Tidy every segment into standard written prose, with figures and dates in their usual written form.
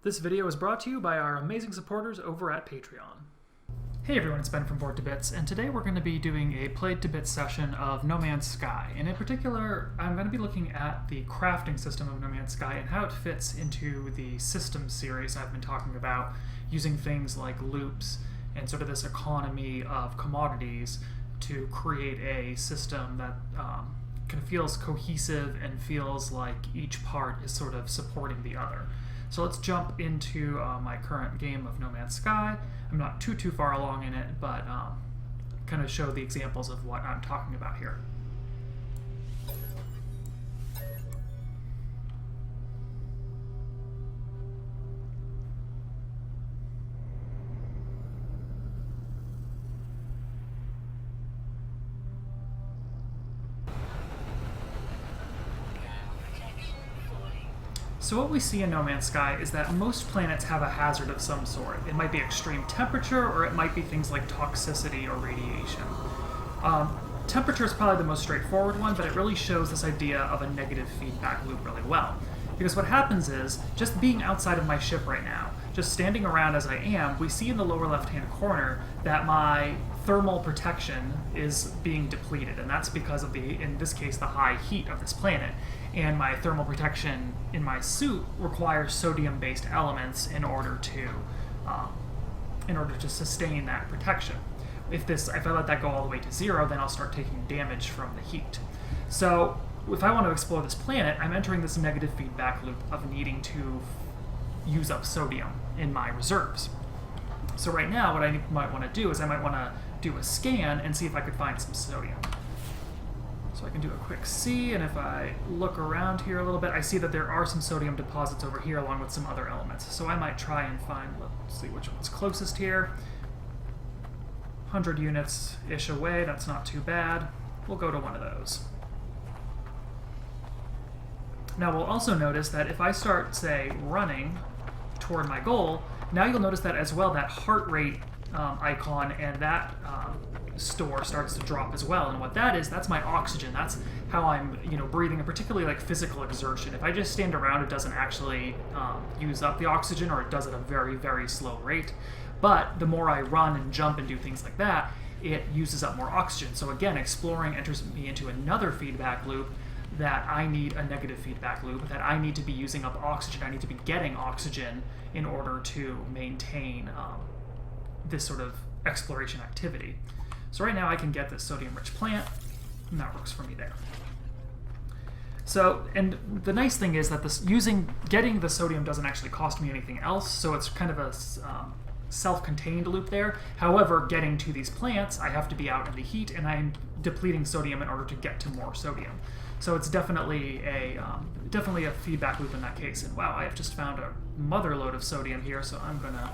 This video is brought to you by our amazing supporters over at Patreon. Hey everyone, it's Ben from Board to Bits, and today we're going to be doing a Played to Bits session of No Man's Sky. And in particular, I'm going to be looking at the crafting system of No Man's Sky and how it fits into the systems series I've been talking about, using things like loops and sort of this economy of commodities to create a system that kind of feels cohesive and feels like each part is sort of supporting the other. So let's jump into my current game of No Man's Sky. I'm not too far along in it, but kind of show the examples of what I'm talking about here. So what we see in No Man's Sky is that most planets have a hazard of some sort. It might be extreme temperature, or it might be things like toxicity or radiation. Temperature is probably the most straightforward one, but it really shows this idea of a negative feedback loop really well. Because what happens is, just being outside of my ship right now, just standing around as I am, we see in the lower left-hand corner that my thermal protection is being depleted, and that's because of in this case, the high heat of this planet. And my thermal protection in my suit requires sodium-based elements in order to sustain that protection. If I let that go all the way to zero, then I'll start taking damage from the heat. So if I want to explore this planet, I'm entering this negative feedback loop of needing to use up sodium in my reserves. So right now, what I might want to do is I might want to do a scan and see if I could find some sodium. So I can do a quick C, and if I look around here a little bit, I see that there are some sodium deposits over here along with some other elements. So I might try and find, let's see which one's closest here. 100 units-ish away, that's not too bad. We'll go to one of those. Now we'll also notice that if I start, say, running toward my goal, now you'll notice that as well, that heart rate icon and that store starts to drop as well. And what that is, that's my oxygen. That's how I'm breathing, and particularly like physical exertion. If I just stand around, it doesn't actually use up the oxygen, or it does at a very slow rate. But the more I run and jump and do things like that, it uses up more oxygen. So again, exploring enters me into another feedback loop, that I need a negative feedback loop, that I need to be using up oxygen, I need to be getting oxygen in order to maintain this sort of exploration activity. So right now I can get this sodium-rich plant, and that works for me there. So, and the nice thing is that getting the sodium doesn't actually cost me anything else, so it's kind of a self-contained loop there. However, getting to these plants, I have to be out in the heat, and I'm depleting sodium in order to get to more sodium. So it's definitely a feedback loop in that case. And wow, I have just found a mother load of sodium here, so I'm going to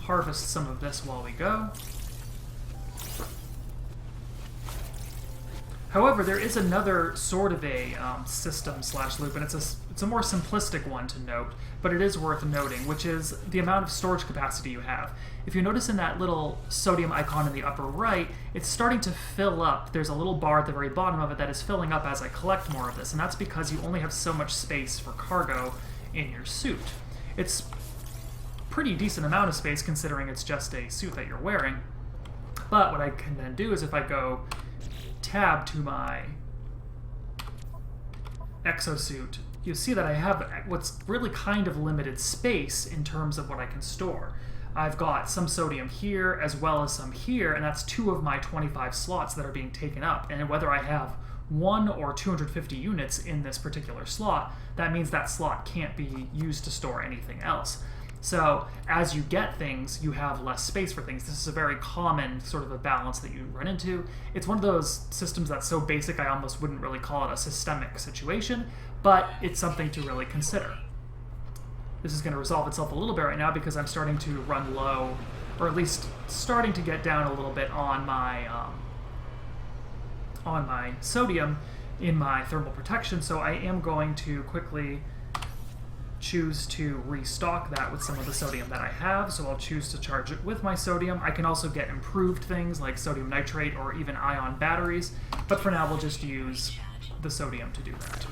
harvest some of this while we go. However, there is another sort of a system/loop, and it's a more simplistic one to note, but it is worth noting, which is the amount of storage capacity you have. If you notice in that little sodium icon in the upper right, it's starting to fill up. There's a little bar at the very bottom of it that is filling up as I collect more of this, and that's because you only have so much space for cargo in your suit. It's a pretty decent amount of space considering it's just a suit that you're wearing, but what I can then do is if I go tab to my exosuit, you see that I have what's really kind of limited space in terms of what I can store. I've got some sodium here as well as some here, and that's 2 of my 25 slots that are being taken up. And whether I have 1 or 250 units in this particular slot, that means that slot can't be used to store anything else. So as you get things, you have less space for things. This is a very common sort of a balance that you run into. It's one of those systems that's so basic I almost wouldn't really call it a systemic situation, but it's something to really consider. This is going to resolve itself a little bit right now because I'm starting to run low, or at least starting to get down a little bit on my sodium in my thermal protection, so I am going to quickly choose to restock that with some of the sodium that I have, so I'll choose to charge it with my sodium. I can also get improved things like sodium nitrate or even ion batteries, but for now we'll just use the sodium to do that.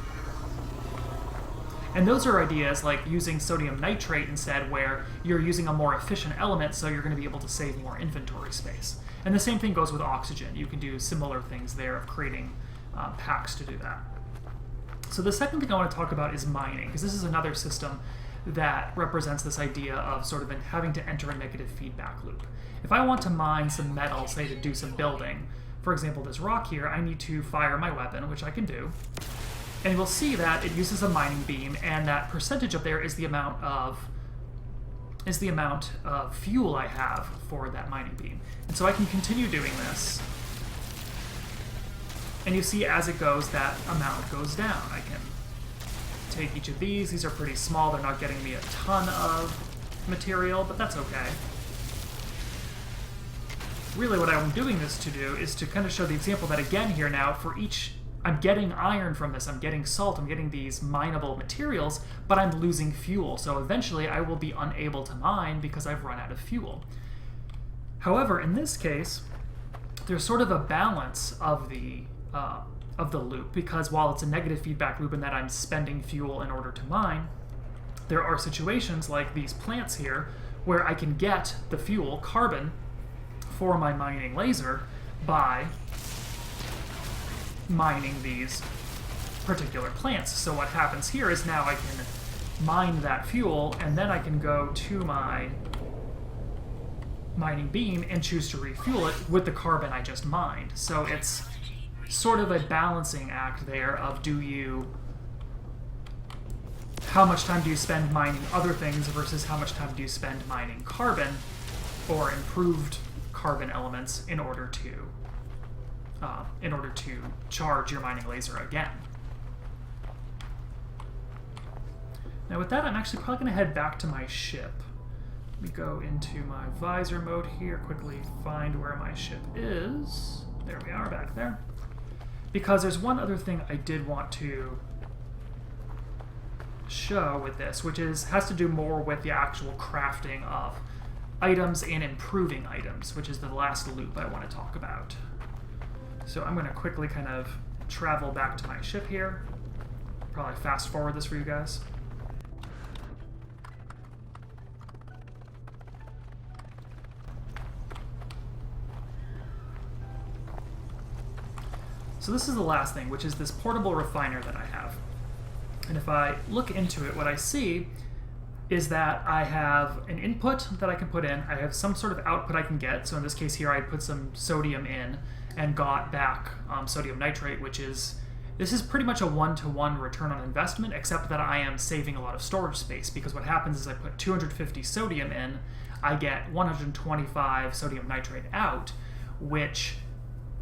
And those are ideas like using sodium nitrate instead, where you're using a more efficient element, so you're going to be able to save more inventory space. And the same thing goes with oxygen. You can do similar things there of creating packs to do that. So the second thing I want to talk about is mining, because this is another system that represents this idea of sort of having to enter a negative feedback loop. If I want to mine some metal, say to do some building, for example this rock here, I need to fire my weapon, which I can do, and we'll see that it uses a mining beam, and that percentage up there is the amount of fuel I have for that mining beam. And so I can continue doing this, and you see as it goes, that amount goes down. I can take each of these. These are pretty small. They're not getting me a ton of material, but that's okay. Really what I'm doing this to do is to kind of show the example that again here now, for each, I'm getting iron from this, I'm getting salt, I'm getting these mineable materials, but I'm losing fuel. So eventually I will be unable to mine because I've run out of fuel. However, in this case, there's sort of a balance of the loop, because while it's a negative feedback loop in that I'm spending fuel in order to mine, there are situations like these plants here where I can get the fuel, carbon, for my mining laser by mining these particular plants. So what happens here is now I can mine that fuel, and then I can go to my mining beam and choose to refuel it with the carbon I just mined. So it's sort of a balancing act there of how much time do you spend mining other things versus how much time do you spend mining carbon or improved carbon elements in order to charge your mining laser again. Now with that, I'm actually probably going to head back to my ship. Let me go into my visor mode here, quickly find where my ship is. There we are, back there. Because there's one other thing I did want to show with this, which has to do more with the actual crafting of items and improving items, which is the last loop I want to talk about. So I'm going to quickly kind of travel back to my ship here. Probably fast forward this for you guys. So this is the last thing, which is this portable refiner that I have. And if I look into it, what I see is that I have an input that I can put in, I have some sort of output I can get. So in this case here, I put some sodium in and got back sodium nitrate, this is pretty much a one-to-one return on investment, except that I am saving a lot of storage space, because what happens is I put 250 sodium in, I get 125 sodium nitrate out, which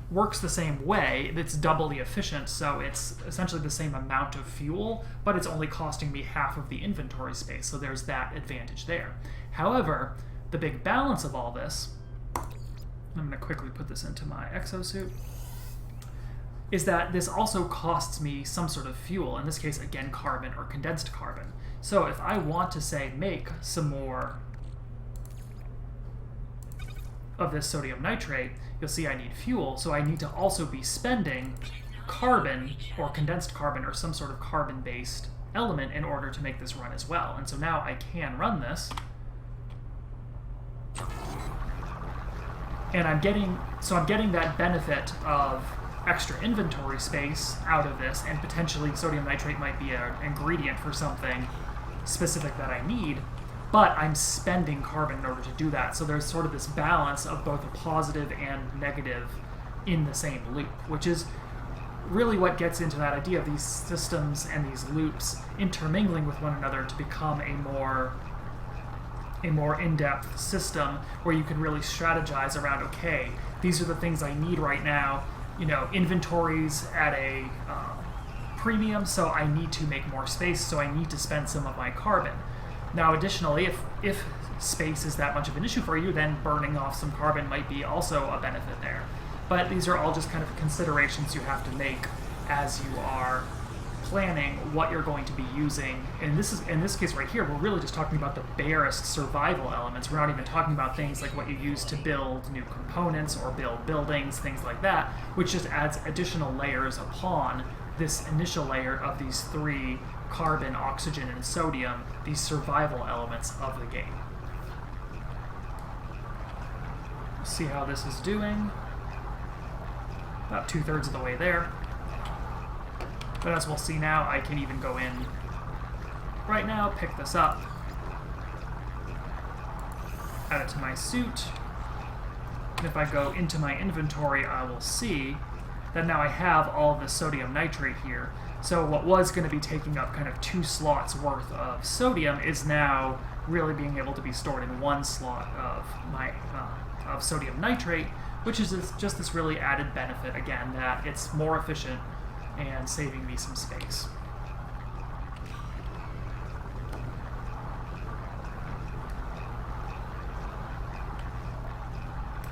works the same way. It's doubly efficient, so it's essentially the same amount of fuel, but it's only costing me half of the inventory space, so there's that advantage there. However, the big balance of all this, I'm going to quickly put this into my exosuit, is that this also costs me some sort of fuel, in this case again carbon or condensed carbon. So if I want to, say, make some more of this sodium nitrate, you'll see I need fuel, so I need to also be spending carbon or condensed carbon or some sort of carbon-based element in order to make this run as well. And so now I can run this, and I'm getting that benefit of extra inventory space out of this, and potentially sodium nitrate might be an ingredient for something specific that I need, but I'm spending carbon in order to do that. So there's sort of this balance of both a positive and negative in the same loop, which is really what gets into that idea of these systems and these loops intermingling with one another to become a more in-depth system where you can really strategize around, okay, these are the things I need right now. You know, inventory's at a premium, so I need to make more space, so I need to spend some of my carbon. Now, additionally, if space is that much of an issue for you, then burning off some carbon might be also a benefit there. But these are all just kind of considerations you have to make as you are planning what you're going to be using. And in this case right here, we're really just talking about the barest survival elements. We're not even talking about things like what you use to build new components or build buildings, things like that, which just adds additional layers upon this initial layer of these three carbon, oxygen, and sodium, these survival elements of the game. See how this is doing. About 2/3 of the way there. But as we'll see now, I can even go in right now, pick this up, add it to my suit, and if I go into my inventory, I will see that now I have all the sodium nitrate here. So what was going to be taking up kind of 2 slots worth of sodium is now really being able to be stored in 1 slot of my of sodium nitrate, which is just this really added benefit, again, that it's more efficient and saving me some space.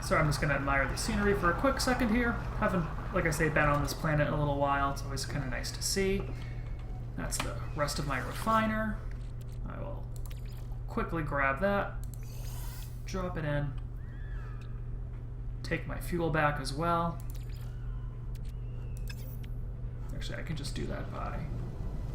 So I'm just going to admire the scenery for a quick second here. Haven't, like I say, been on this planet in a little while. It's always kind of nice to see. That's the rest of my refiner. I will quickly grab that, drop it in, take my fuel back as well. Actually, I can just do that by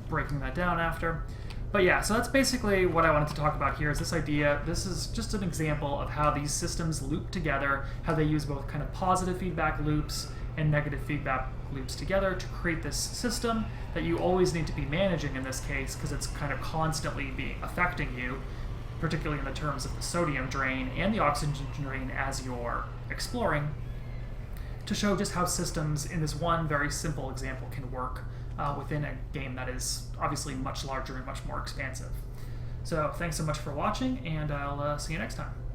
breaking that down after. But yeah, so that's basically what I wanted to talk about here, is this idea. This is just an example of how these systems loop together, how they use both kind of positive feedback loops and negative feedback loops together to create this system that you always need to be managing in this case, because it's kind of constantly affecting you, particularly in the terms of the sodium drain and the oxygen drain as you're exploring, to show just how systems in this one very simple example can work within a game that is obviously much larger and much more expansive. So thanks so much for watching, and I'll see you next time.